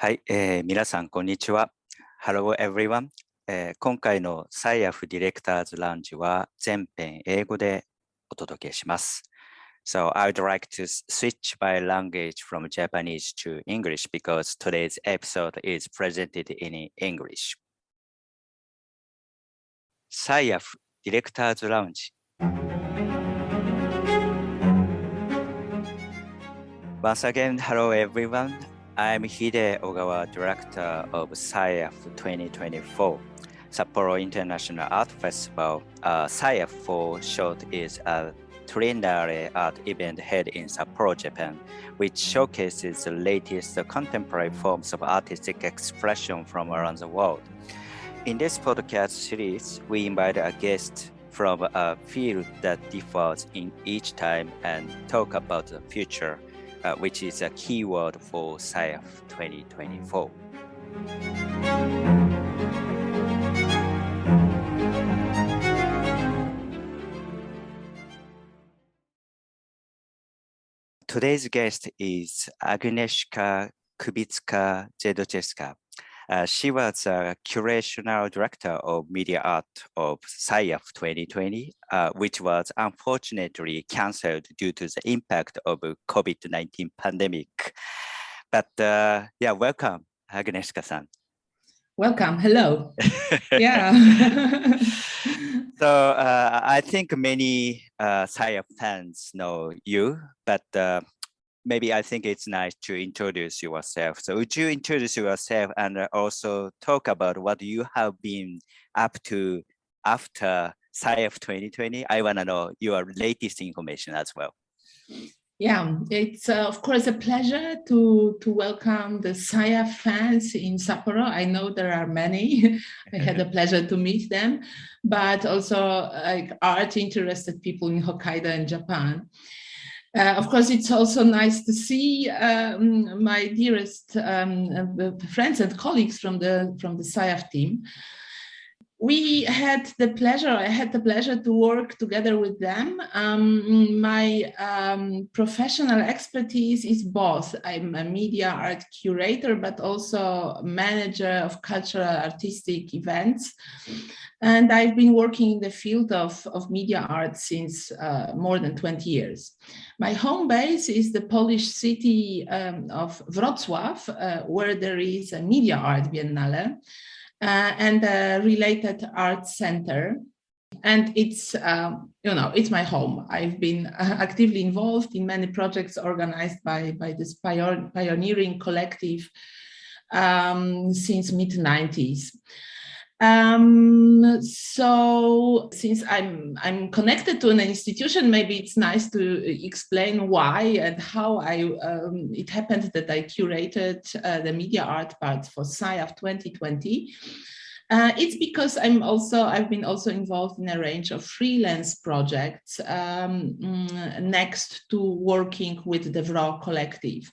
はい、皆さんこんにちは。Hello everyone、今回のサイアフディレクターズラウンジは全編英語でお届けします。So I would like to switch my language from Japanese to English because today's episode is presented in English. サイアフディレクターズラウンジ。Once again, hello everyone.I'm Ogawa, Director of SIAF 2024, Sapporo International Art Festival. SIAF for short is a triennale art event held in Sapporo, Japan, which showcases the latest contemporary forms of artistic expression from around the world. In this podcast series, we invite a guest from a field that differs in each time and talk about the future.which is a key word for SIAF 2024. Today's guest is Agnieszka Kubicka-Dzieduszycka. She was a curatorial director of media art of SIAF 2020, which was unfortunately cancelled due to the impact of COVID-19 pandemic. But welcome, Agnieszka-san. Welcome. Hello. Yeah. So I think many SIAF fans know you, but maybe I think it's nice to introduce yourself. So would you introduce yourself and also talk about what you have been up to after SIAF 2020? I want to know your latest information as well. Yeah, it's of course a pleasure to welcome the SIAF fans in Sapporo. I know there are many. I had the pleasure to meet them, but also like art interested people in Hokkaido and Japan. Of course, it's also nice to see my dearest friends and colleagues from the SIAF team. I had the pleasure to work together with them. My professional expertise is both. I'm a media art curator, but also manager of cultural artistic events. And I've been working in the field of media art since more tn 20 years. My home base is the Polish city of Wrocław, where there is a media art biennale and a related art center. And it's my home. I've been actively involved in many projects organized by this pioneering collective since mid-90s. So since I'm connected to an institution, maybe it's nice to explain why and how it happened that I curated the media art part for SIAF 2020. It's because I've been also involved in a range of freelance projects next to working with the WRO collective.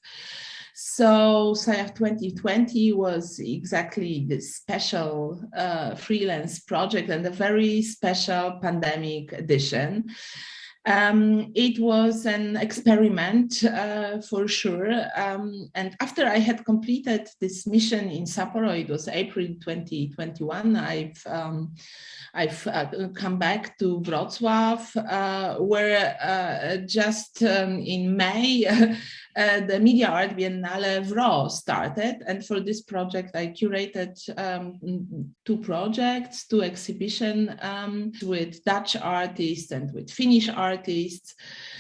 So SIAF 2020 was exactly this special freelance project and a very special pandemic edition. It was an experiment for sure. And after I had completed this mission in Sapporo, it was April 2021, I've come back to Wrocław, where just in May, the Media Art Biennale WRO started. And for this project, I curated two exhibitions with Dutch artists and with Finnish artists.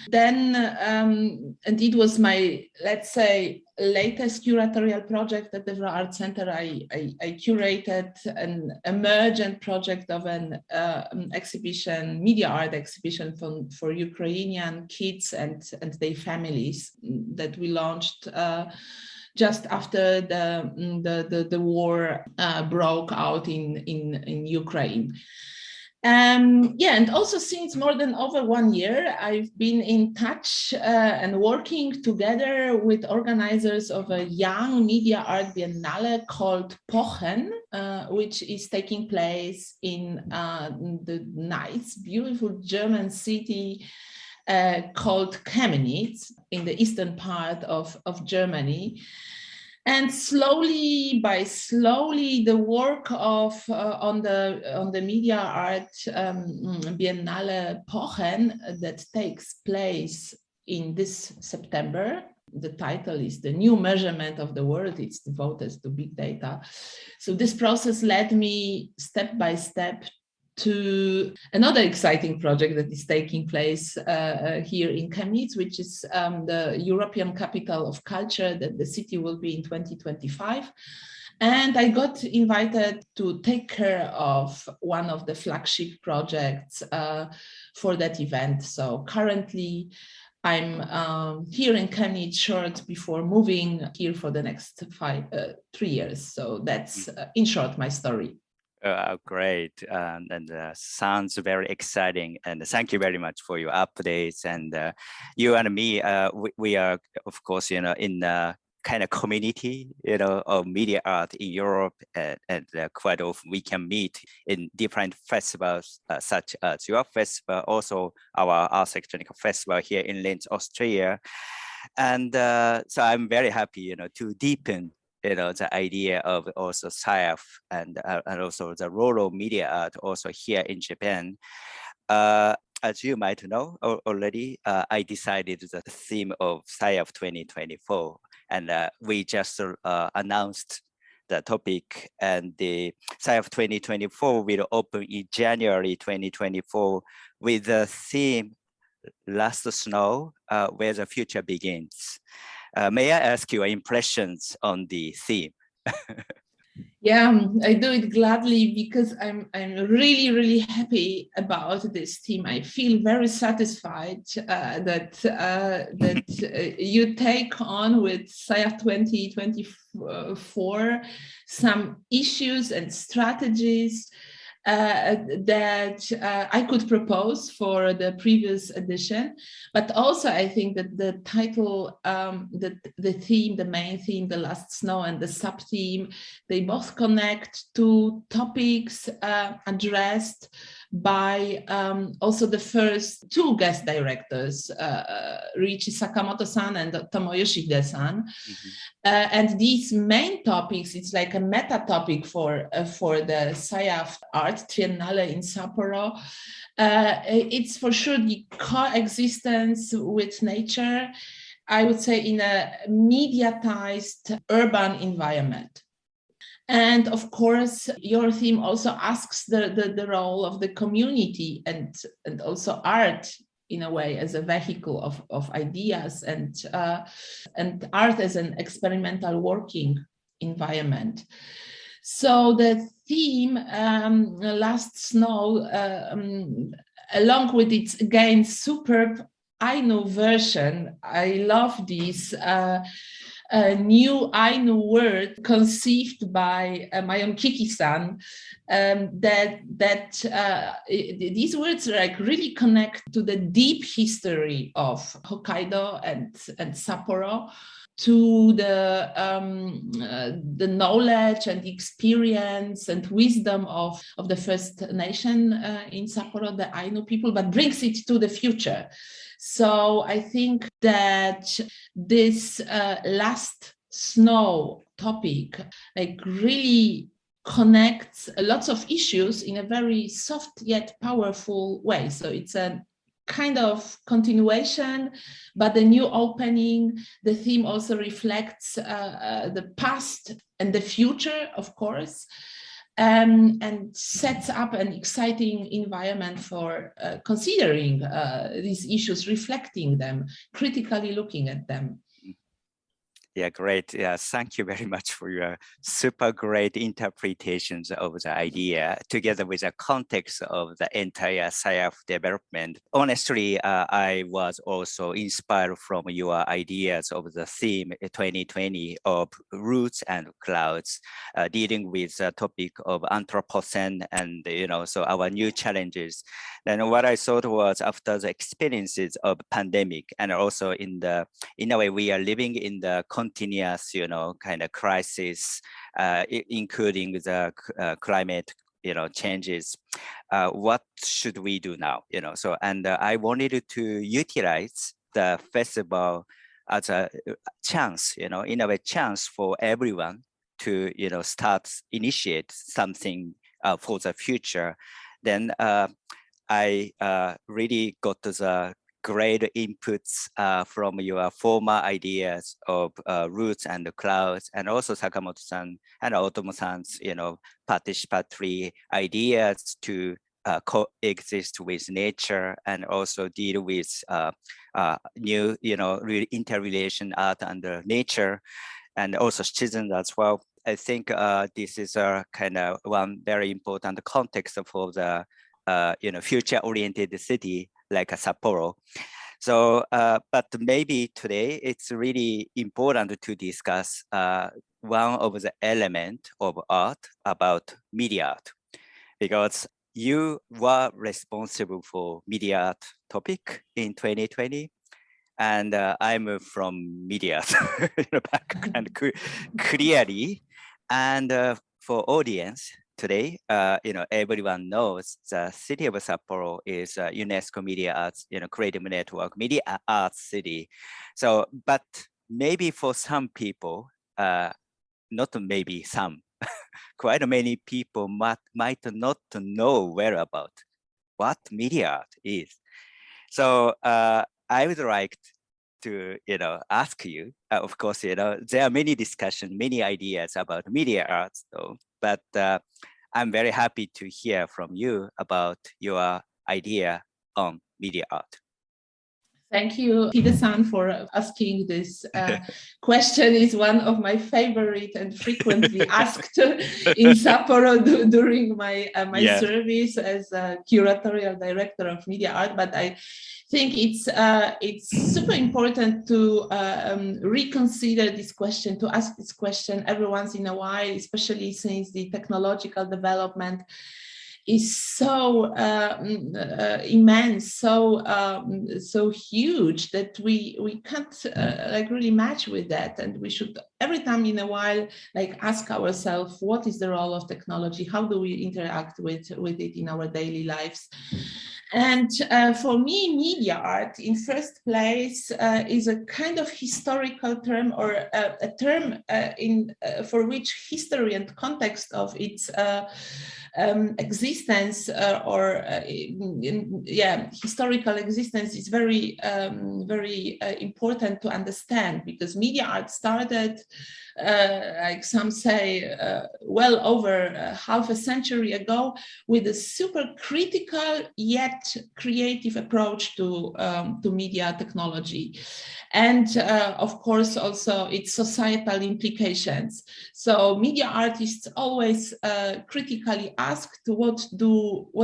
Then, and it was my, let's say, latest curatorial project at the WRO Art Center. I curated an emergent project of an exhibition, media art exhibition for Ukrainian kids and their families that we launched just after the war broke out in Ukraine. And also since more than over 1 year, I've been in touch and working together with organizers of a young media art biennale called Pochen, which is taking place in the nice, beautiful German city called Chemnitz in the eastern part of Germany. And slowly the work of on the media art Biennale Pochen that takes place in this September. The title is The New Measurement of the World. It's devoted to big data. So this process led me step by step to another exciting project that is taking place here in Chemnitz, which is the European Capital of Culture that the city will be in 2025. And I got invited to take care of one of the flagship projects for that event. So currently I'm here in Chemnitz short before moving here for the next 3 years. So that's in short my story. Great, and sounds very exciting. And thank you very much for your updates. And you and me, we are, of course, in the kind of community, of media art in Europe, and quite often we can meet in different festivals, such as your festival, also our Art Electronic Festival here in Linz, Austria. And so I'm very happy, to deepen the idea of also SIAF and also the role of media art also here in Japan. As you might know already, I decided the theme of SIAF 2024, and we just announced the topic, and the SIAF 2024 will open in January 2024 with the theme Last Snow, Where the Future Begins. May I ask your impressions on the theme? Yeah, I do it gladly because I'm really happy about this theme. I feel very satisfied that you take on with SIAF 2024 some issues and strategies that I could propose for the previous edition, but also I think that the title, the theme, the main theme, the last snow, and the sub-theme, they both connect to topics addressed by also the first two guest directors, Riichi Sakamoto-san and Tomoyoshi Hide-san. And these main topics, it's like a meta topic for the SIAF Art Triennale in Sapporo. It's for sure the coexistence with nature, I would say, in a mediatized urban environment. And of course, your theme also asks the role of the community and also art in a way as a vehicle of ideas and art as an experimental working environment. So the theme, Last Snow, along with its again superb Ainu version, I love this new Ainu word conceived by my own Kiki-san, these words like really connect to the deep history of Hokkaido and Sapporo, to the knowledge and experience and wisdom of the First Nation in Sapporo, the Ainu people, but brings it to the future. So I think that this last snow topic like really connects lots of issues in a very soft yet powerful way. So it's a kind of continuation, but a new opening. The theme also reflects the past and the future, of course, and sets up an exciting environment for considering these issues, reflecting them, critically looking at them. Yeah, great. Yeah, thank you very much for your super great interpretations of the idea together with the context of the entire SIAF development. Honestly, I was also inspired from your ideas of the theme 2020 of roots and clouds, dealing with the topic of Anthropocene and, so our new challenges. Then what I thought was after the experiences of pandemic and also in a way we are living in the continuous, kind of crisis, including the climate, changes. What should we do now? And I wanted to utilize the festival as a chance, in a way, chance for everyone to, initiate something for the future. Then I really got the great inputs from your former ideas of roots and the clouds, and also Sakamoto-san and Otomo-san's, participatory ideas to coexist with nature and also deal with new, interrelation art and nature, and also citizens as well. I think this is a kind of one very important context for the future-oriented city like Sapporo. So, but maybe today it's really important to discuss one of the elements of art about media art, because you were responsible for media art topic in 2020. And I'm from media background clearly. And for audience today, everyone knows the city of Sapporo is a UNESCO Media Arts, creative network, media arts city. So, but maybe for some people, not maybe some, quite many people might not know well about what media art is. So I would like to, ask you, of course, there are many discussions, many ideas about media arts, though, but I'm very happy to hear from you about your idea on media art. Thank you, Hide-san, for asking this question. Is one of my favorite and frequently asked in Sapporo during my service as a curatorial director of media art. But I think it's super important to reconsider this question, to ask this question every once in a while, especially since the technological development is so immense, so huge that we can't really match with that, and we should every time in a while ask ourselves, what is the role of technology? How do we interact with it in our daily lives? And for me, media art, in first place, is a kind of historical term, or a term for which history and context of its existence historical existence is very important to understand, because media art started, like some say, well over half a century ago, with a super critical yet creative approach to media technology, and of course also its societal implications. So media artists always critically asked what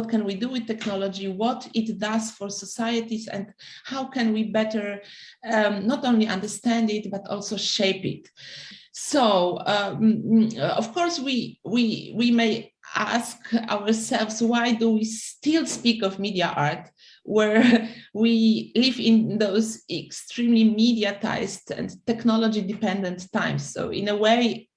can we do with technology, what it does for societies, and how can we better not only understand it but also shape it. So of course we may ask ourselves, why do we still speak of media art where we live in those extremely mediatized and technology dependent times? So in a way,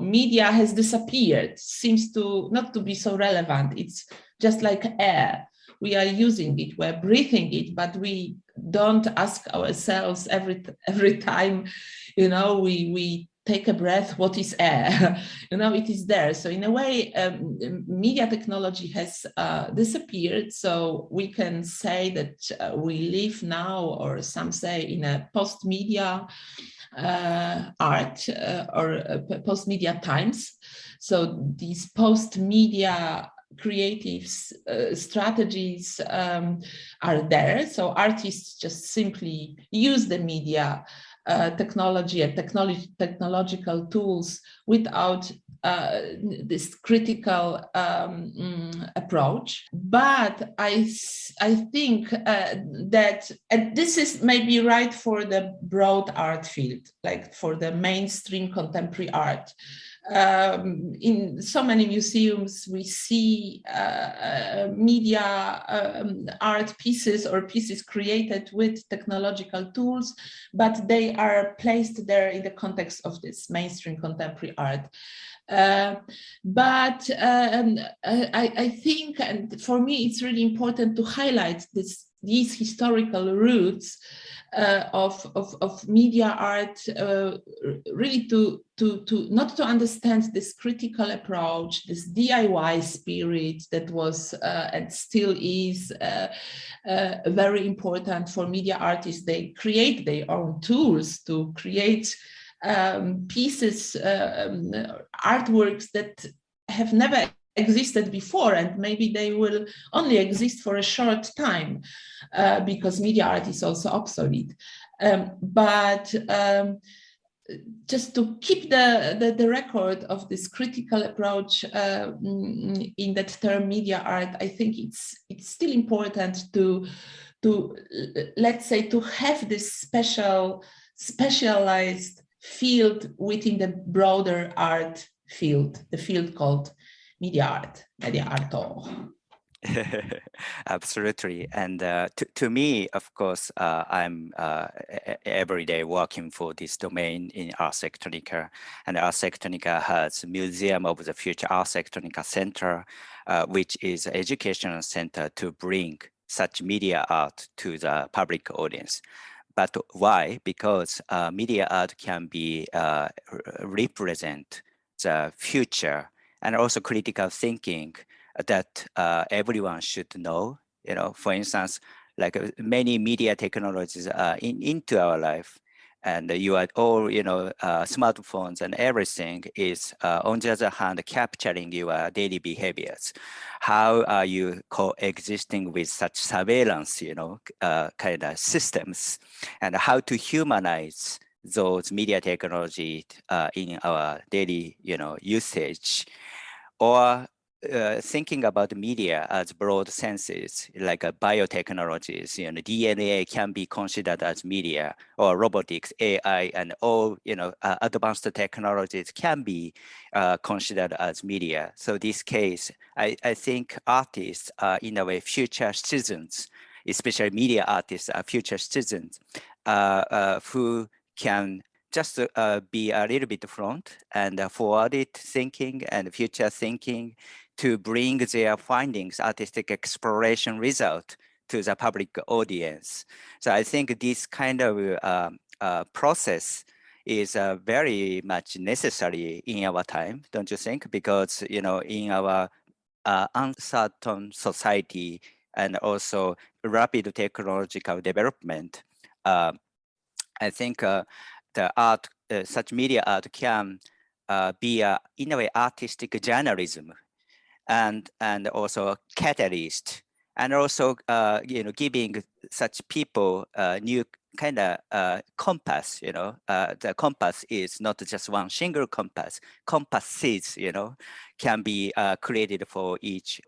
media has disappeared, seems to not to be so relevant. It's just like air. We are using it, we're breathing it, but we don't ask ourselves every time, we take a breath, what is air? It is there. So in a way, media technology has disappeared. So we can say that we live now, or some say, in a post-media art or post-media times. So these post-media creative strategies are there. So artists just simply use the media technology and technological tools without this critical approach. But I think that, and this is maybe right for the broad art field, like for the mainstream contemporary art. In so many museums, we see media art pieces or pieces created with technological tools, but they are placed there in the context of this mainstream contemporary art. But I think, and for me, it's really important to highlight these historical roots of media art, really to not to understand this critical approach, this DIY spirit that was and still is very important for media artists. They create their own tools to create pieces, artworks that have never existed before, and maybe they will only exist for a short time because media art is also obsolete. But just to keep the record of this critical approach in that term media art, I think it's still important to let's say to have this specialized field within the broader art field, the field called media art, media arto. Absolutely. And to me, of course, I'm every day working for this domain in Ars Electronica, and Ars Electronica has Museum of the Future Ars Electronica Center, which is an educational center to bring such media art to the public audience. But why? Because media art can be represent the future and also critical thinking that everyone should know. You know, for instance, like many media technologies are into our life, and you are all, you know, smartphones and everything is on the other hand capturing your daily behaviors. How are you coexisting with such surveillance, you know, kind of systems, and how to humanize those media technology in our daily, you know, usage, or thinking about media as broad senses, like biotechnologies, you know, DNA can be considered as media, or robotics, AI, and all, you know, advanced technologies can be considered as media. So this case, I think artists are in a way future citizens, especially media artists are future citizens who can just be a little bit front and forwarded thinking and future thinking to bring their findings, artistic exploration result to the public audience. So I think this kind of process is very much necessary in our time, don't you think? Because, you know, in our uncertain society and also rapid technological development, I think the art, such media art can be in a way artistic journalism, and also a catalyst, and also you know, giving such people new kind of compass. You know, the compass is not just one single compass. Compasses, you know, can be created for each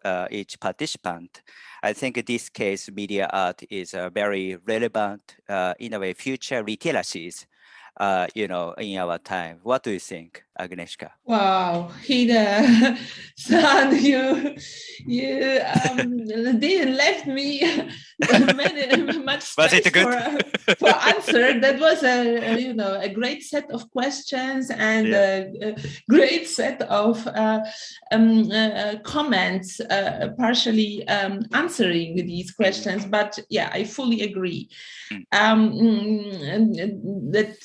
participant. I think in this case, media art is very relevant in a way future literacies. You know, in our time. What do you think, Agnieszka? Wow, Hida, son, you didn't left me much space for answer. That was a great set of questions and a great set of comments, partially answering these questions. But yeah, I fully agree that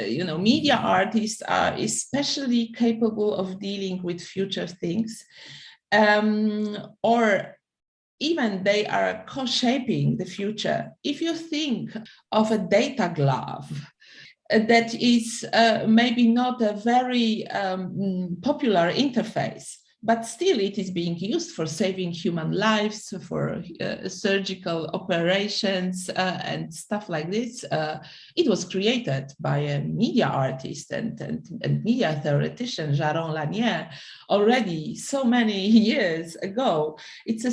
you know, media artists are especially capable of dealing with future things, or even they are co-shaping the future. If you think of a data glove, that is maybe not a very popular interface, but still it is being used for saving human lives, for surgical operations and stuff like this. It was created by a media artist and media theoretician, Jaron Lanier, already so many years ago. It's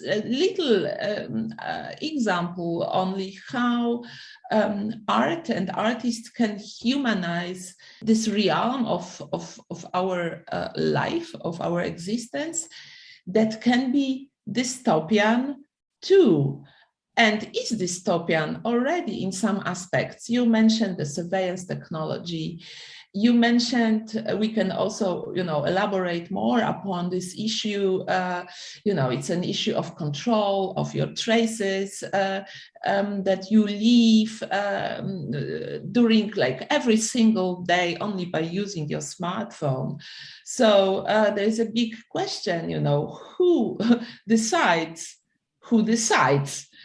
a little example only how art and artists can humanize this realm of our life, of our existence, that can be dystopian too, and is dystopian already in some aspects. You mentioned the surveillance technology. You mentioned we can also, elaborate more upon this issue. It's an issue of control of your traces that you leave during like every single day only by using your smartphone. So there's a big question, who decides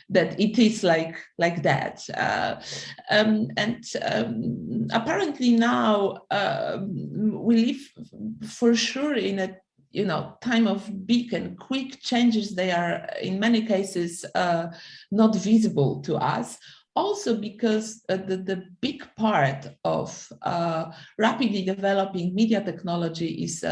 that it is like that. Apparently now we live for sure in a time of big and quick changes. They are in many cases not visible to us. Also because the big part of rapidly developing media technology is,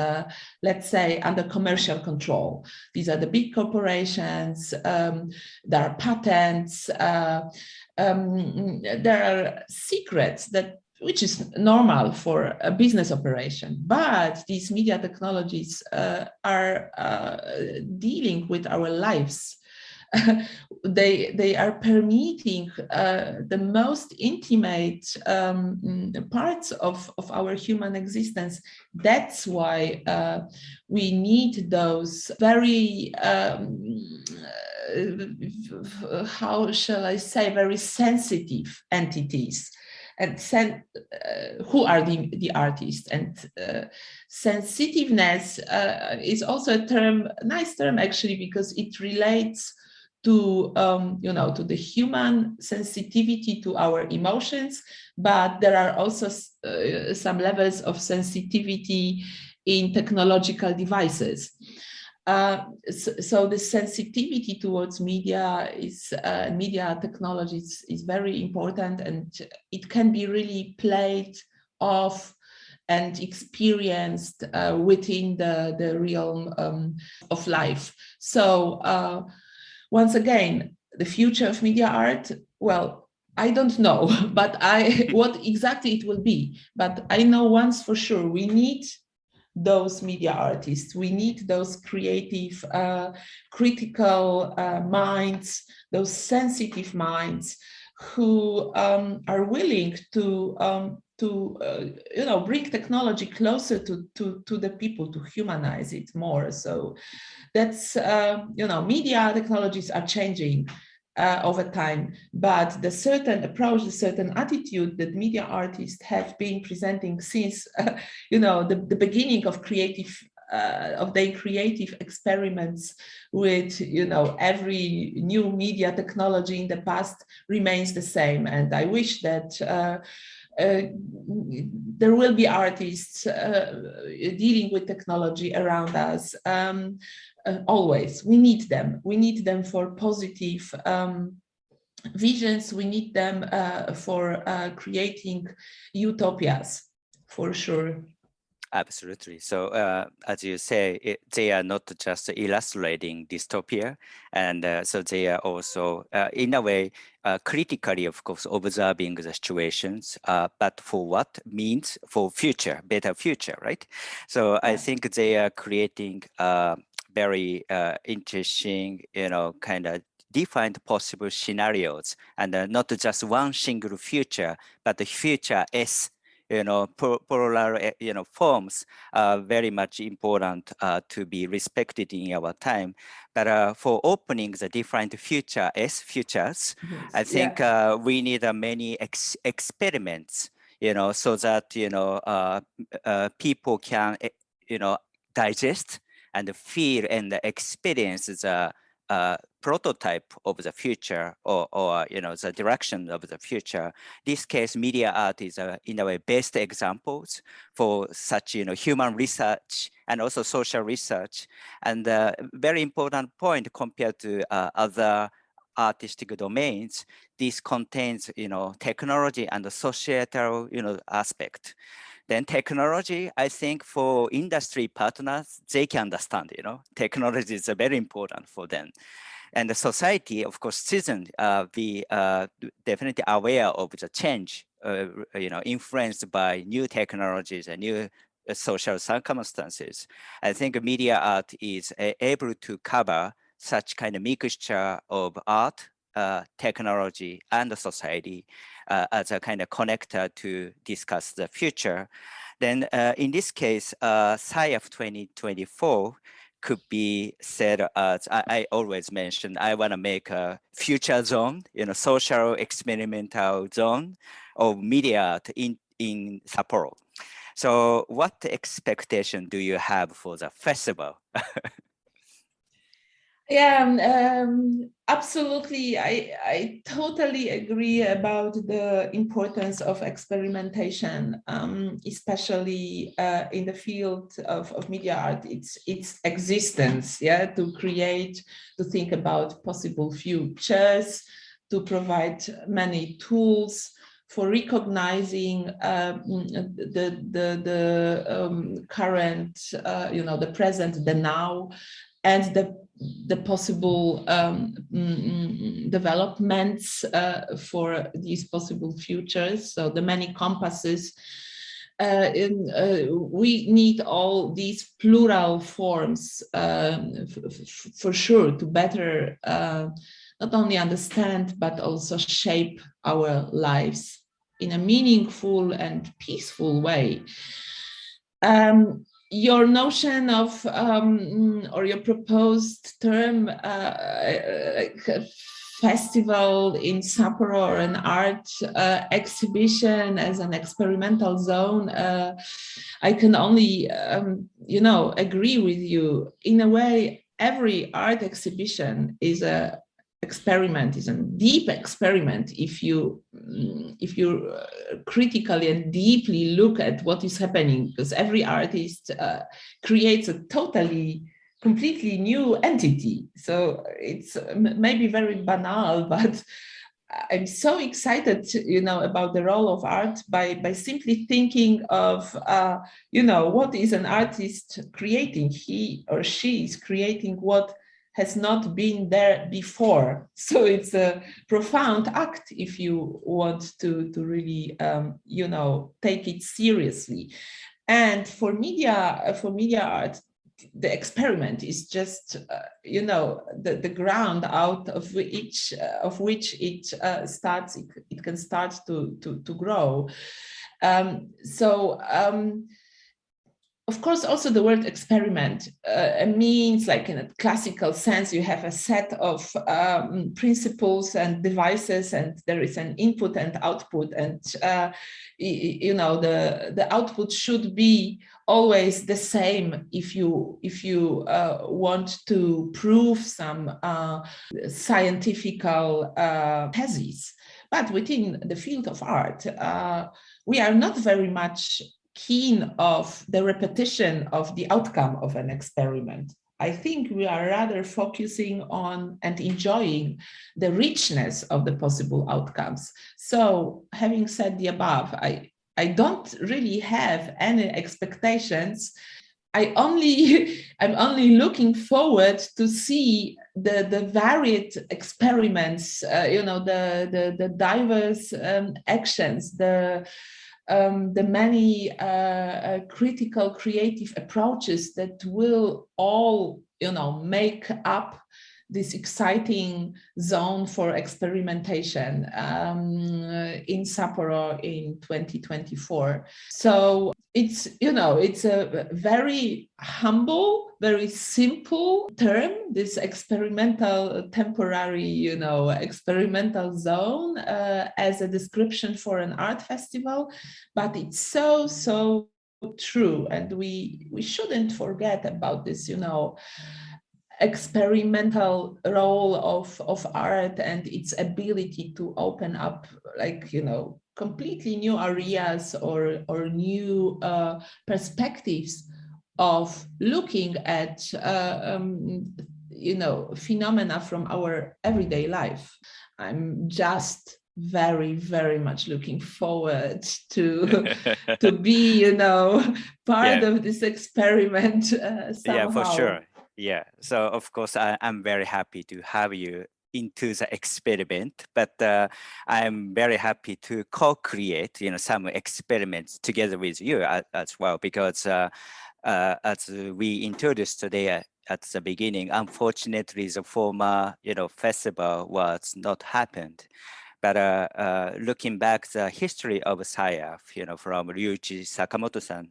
let's say, under commercial control. These are the big corporations, there are patents, there are secrets which is normal for a business operation, but these media technologies are dealing with our lives. They are permeating the most intimate parts of our human existence. That's why we need those very, how shall I say, very sensitive entities. And who are the artists? And sensitiveness is also a nice term actually, because it relates to to the human sensitivity to our emotions, but there are also some levels of sensitivity in technological devices. So the sensitivity towards media technologies is very important, and it can be really played off and experienced within the realm of life. So once again, the future of media art, well, I don't know, but what exactly it will be. But I know once for sure, we need those media artists. We need those creative, critical minds, those sensitive minds who are willing to bring technology closer to the people, to humanize it more. So that's media technologies are changing over time, but the certain approach, the certain attitude that media artists have been presenting since the beginning of their creative experiments with every new media technology in the past remains the same. And I wish that there will be artists dealing with technology around us. Always, we need them for positive visions. We need them for creating utopias, for sure. Absolutely. So as you say, they are not just illustrating dystopia, and so they are also, in a way, critically, of course, observing the situations, but for what means for future, better future, right? So I think they are creating very interesting, kind of defined possible scenarios, and not just one single future, but the future is plural, forms are very much important to be respected in our time. But for opening the different futures, yes, I think we need many experiments, so that, people can, digest and feel and experience the prototype of the future, or the direction of the future. This case, media art is in a way best examples for such human research and also social research. And very important point compared to other artistic domains, this contains technology and the societal aspect. Then technology, I think for industry partners, they can understand, technology is very important for them. And the society, of course, citizens be definitely aware of the change, influenced by new technologies and new social circumstances. I think media art is able to cover such kind of mixture of art, technology, and society as a kind of connector to discuss the future. Then in this case, SIAF 2024 could be said as, I always mention, I want to make a future zone, social experimental zone of media art in Sapporo. So what expectation do you have for the festival? Yeah, absolutely. I totally agree about the importance of experimentation, especially in the field of media art. Its existence, to create, to think about possible futures, to provide many tools for recognizing the current, the present, the now, and the possible developments for these possible futures. So the many compasses. We need all these plural forms for sure to better not only understand but also shape our lives in a meaningful and peaceful way. Your notion of or your proposed term festival in Sapporo or an art exhibition as an experimental zone, I can only agree with you. In a way, every art exhibition is a experiment, is a deep experiment if you critically and deeply look at what is happening, because every artist creates a completely new entity. So it's maybe very banal, but I'm so excited, about the role of art by simply thinking of, what is an artist creating? He or she is creating what has not been there before. So it's a profound act if you want to really, take it seriously. And for media art, the experiment is just, the ground out of which it starts. It can start to grow. Of course, also the word experiment means, like in a classical sense, you have a set of principles and devices, and there is an input and output, and the output should be always the same if you want to prove some scientific thesis. But within the field of art, we are not very much keen of the repetition of the outcome of an experiment. I think we are rather focusing on and enjoying the richness of the possible outcomes. So having said the above, I don't really have any expectations. I'm only looking forward to see the varied experiments, the diverse actions, the many critical creative approaches that will all make up this exciting zone for experimentation in Sapporo in 2024. So it's a very humble, very simple term, this experimental temporary experimental zone as a description for an art festival, but it's so true, and we shouldn't forget about this experimental role of art and its ability to open up completely new areas or new perspectives of looking at phenomena from our everyday life. I'm just very, very much looking forward to be part of this experiment somehow. Yeah, for sure. Yeah, so of course I'm very happy to have you into the experiment, but I'm very happy to co-create some experiments together with you as well, because as we introduced today at the beginning, unfortunately the former festival was not happened, But looking back the history of SIAF, from Ryuichi Sakamoto-san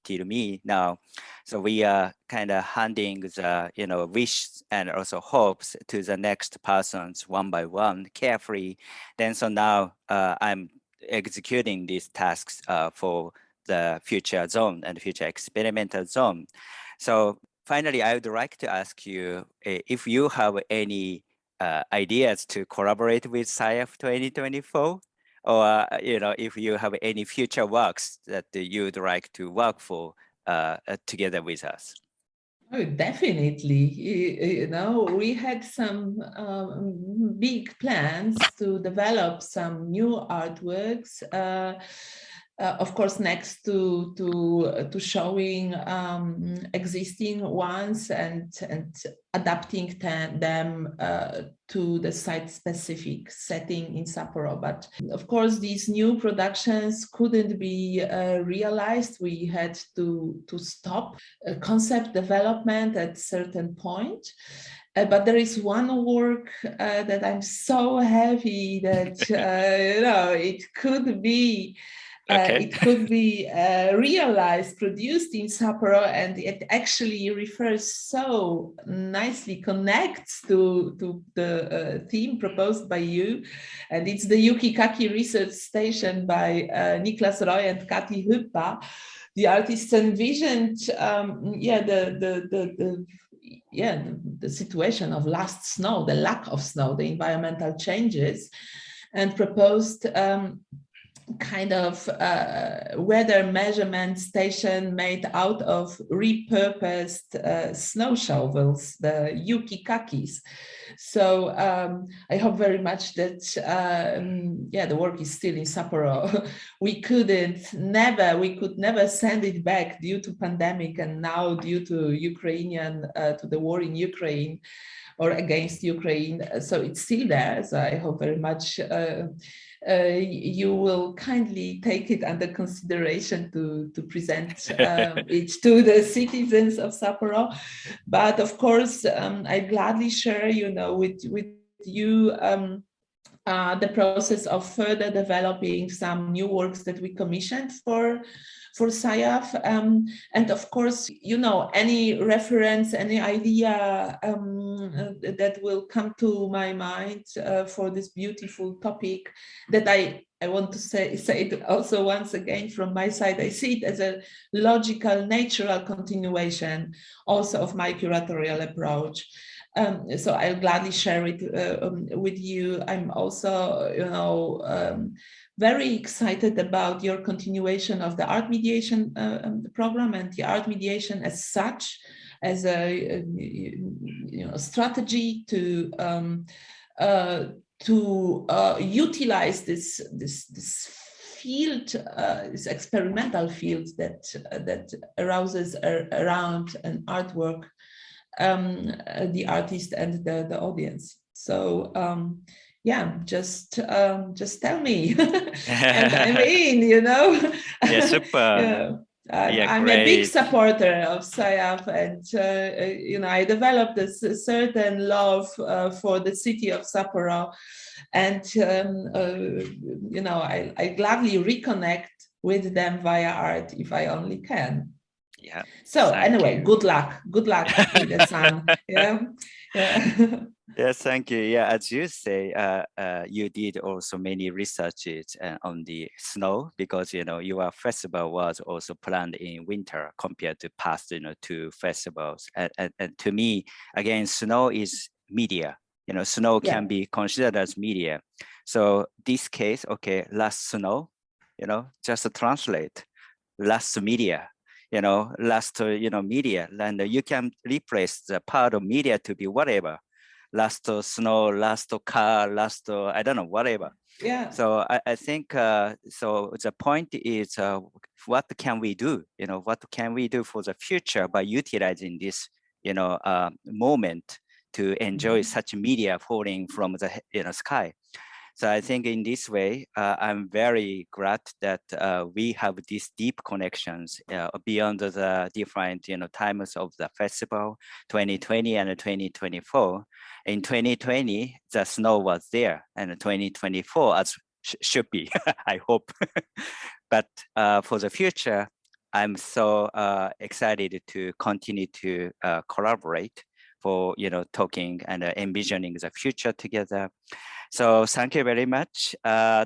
till me now, so we are kind of handing the, wish and also hopes to the next persons one by one, carefully. Then so now I'm executing these tasks for the future zone and future experimental zone. So finally, I would like to ask you if you have any ideas to collaborate with SIAF 2024, or if you have any future works that you'd like to work for together with us. Oh, definitely. We had some big plans to develop some new artworks. Of course, next to showing existing ones and adapting them to the site-specific setting in Sapporo. But of course, these new productions couldn't be realized. We had to stop concept development at a certain point. But there is one work that I'm so happy that it could be. It could be realized, produced in Sapporo, and it actually refers so nicely, connects to the theme proposed by you. And it's the Yukikaki Research Station by Niklas Roy and Kati Hyppa. The artists envisioned, the situation of last snow, the lack of snow, the environmental changes, and proposed kind of weather measurement station made out of repurposed snow shovels, the Yukikakis. So I hope very much that the work is still in Sapporo. We could never send it back due to pandemic, and now due to to the war in Ukraine or against Ukraine. So it's still there. So I hope very much you will kindly take it under consideration to present it to the citizens of Sapporo. But of course, I gladly share, with you the process of further developing some new works that we commissioned for SIAF. And of course, any reference, any idea that will come to my mind for this beautiful topic, that I want to say it also once again from my side. I see it as a logical, natural continuation also of my curatorial approach. So I'll gladly share it with you. I'm also, very excited about your continuation of the art mediation program, and the art mediation as such, as a strategy to utilize this field, this experimental field that arouses around an artwork, the artist and the audience. So just tell me, and I'm in. Yeah, super. I'm a big supporter of SIAF, and I developed a certain love for the city of Sapporo, and I gladly reconnect with them via art if I only can. Yeah. So anyway, good luck, Hide-san. Yeah. Yes, thank you. Yeah, as you say, you did also many researches on the snow, because your festival was also planned in winter compared to past 2 festivals. And to me, again, snow is media. Snow can be considered as media. So this case, okay, last snow, just translate last media. Last media, and you can replace the part of media to be whatever. Last snow, last car, last I don't know, whatever. Yeah. So I think so. The point is, what can we do? What can we do for the future by utilizing this, moment to enjoy such media falling from the sky? So I think in this way, I'm very glad that we have these deep connections beyond the different times of the festival, 2020 and 2024. In 2020, the snow was there, and 2024 as should be, I hope. But for the future, I'm so excited to continue to collaborate for talking and envisioning the future together. So thank you very much.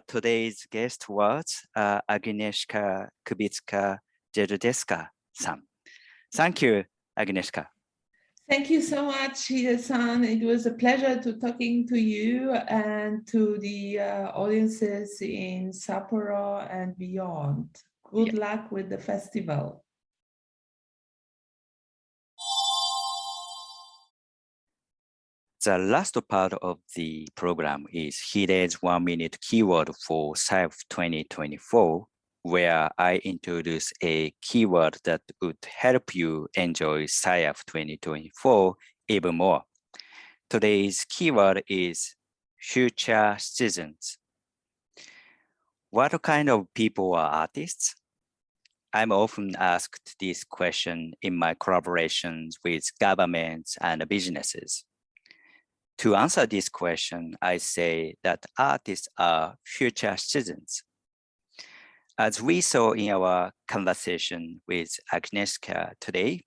Today's guest was Agnieszka Kubicka-Dzieduszycka san. Thank you, Agnieszka. Thank you so much, Hide-san. It was a pleasure to talking to you and to the audiences in Sapporo and beyond. Good luck with the festival. The last part of the program is Hide's 1-minute keyword for SIAF 2024, where I introduce a keyword that would help you enjoy SIAF 2024 even more. Today's keyword is future citizens. What kind of people are artists? I'm often asked this question in my collaborations with governments and businesses. To answer this question, I say that artists are future citizens. As we saw in our conversation with Agnieszka today,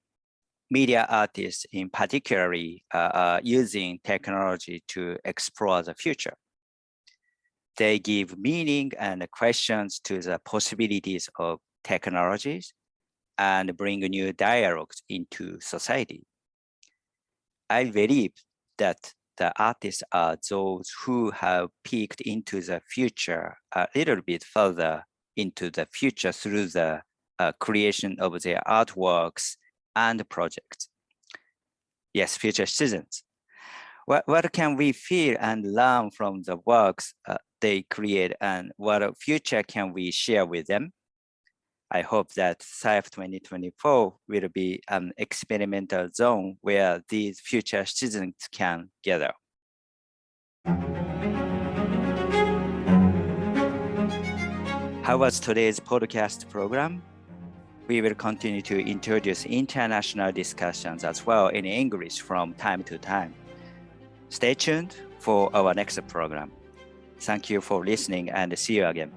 media artists in particular are using technology to explore the future. They give meaning and questions to the possibilities of technologies and bring new dialogues into society. I believe that the artists are those who have peeked into the future a little bit further into the future through the creation of their artworks and projects. Yes, future citizens. What can we feel and learn from the works they create, and what future can we share with them? I hope that SIAF 2024 will be an experimental zone where these future citizens can gather. How was today's podcast program? We will continue to introduce international discussions as well in English from time to time. Stay tuned for our next program. Thank you for listening and see you again.